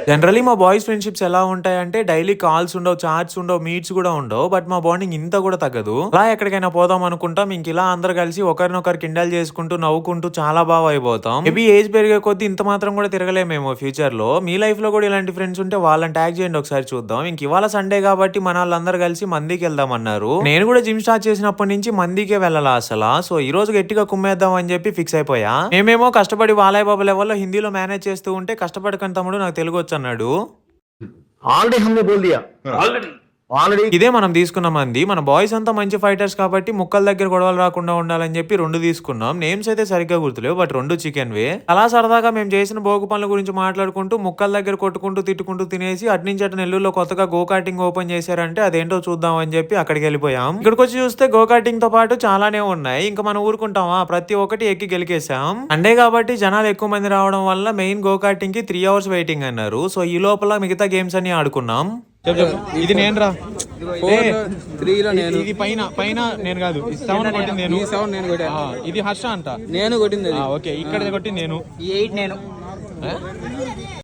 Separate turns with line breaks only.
Generally మా boys friendships ఎలా ఉంటాయంటే డైలీ కాల్స్ ఉండవు, చాట్స్ ఉండవు, మీట్స్ కూడా ఉండవు. బట్ మా బాండింగ్ ఇంత కూడా తగ్గదు. అలా ఎక్కడికైనా పోదాం అనుకుంటాం, ఇంక ఇలా అందరు కలిసి ఒకరినొకరు కిండల్ చేసుకుంటూ నవ్వుకుంటూ చాలా బాగా అయిపోతాం. మేబీ ఏజ్ పెరిగే కొద్దీ ఇంత మాత్రం కూడా తిరగలేమేమో ఫ్యూచర్ లో. మీ లైఫ్ లో కూడా ఇలాంటి ఫ్రెండ్స్ ఉంటే వాళ్ళని ట్యాగ్ చేయండి ఒకసారి చూద్దాం. ఇంక ఇవాళ సండే కాబట్టి మన వాళ్ళందరూ కలిసి మందికి వెళ్దాం అన్నారు. నేను కూడా జిమ్ స్టార్ట్ చేసినప్పటి నుంచి మందికే వెళ్ళాలా అసలు. సో ఈ రోజు గట్టిగా కుమ్మేద్దాం అని చెప్పి ఫిక్స్ అయిపోయా. మేమేమో కష్టపడి వాలయ్య బాబు లెవెల్లో హిందీలో మేనేజ్ చేస్తూ ఉంటే కష్టపడకని తమ్ముడు నాకు తెలుగు వచ్చు అన్నాడు.
ऑलरेडी हमने बोल दिया ऑलरेडी
ఇదే మనం తీసుకున్న మంది. మన బాయ్స్ అంతా మంచి ఫైటర్స్ కాబట్టి ముక్కల దగ్గర గొడవలు రాకుండా ఉండాలని చెప్పి 2 తీసుకున్నాం. నేమ్స్ అయితే సరిగ్గా గుర్తులేవు, బట్ 2 చికెన్ వే. అలా సరదాగా మేము చేసిన భోగు పనుల గురించి మాట్లాడుకుంటూ ముక్కల దగ్గర కొట్టుకుంటూ తిట్టుకుంటూ తినేసి అట్నుంచి అటు నెల్లూరులో కొత్తగా గోకాటింగ్ ఓపెన్ చేశారంటే అదేంటో చూద్దాం అని చెప్పి అక్కడికి వెళ్ళిపోయాం. ఇక్కడికి వచ్చి చూస్తే గోకాటింగ్ తో పాటు చాలానే ఉన్నాయి. ఇంకా మనం ఊరుకుంటామా, ప్రతి ఒక్కటి ఎక్కి గెలికేసాం. సండే కాబట్టి జనాలు ఎక్కువ మంది రావడం వల్ల మెయిన్ గోకాటింగ్ కి 3 hours వెయిటింగ్ అన్నారు. సో ఈ లోపల మిగతా గేమ్స్ అన్ని ఆడుకున్నాం. ఇది నేను రా ఇది పైన పైన నేను కాదు, 7 కొట్టింది నేను,
7 నేను కొట్టా.
ఇది హర్ష అంట,
నేను కొట్టింది.
ఓకే ఇక్కడ కొట్టింది నేను,
8 నేను.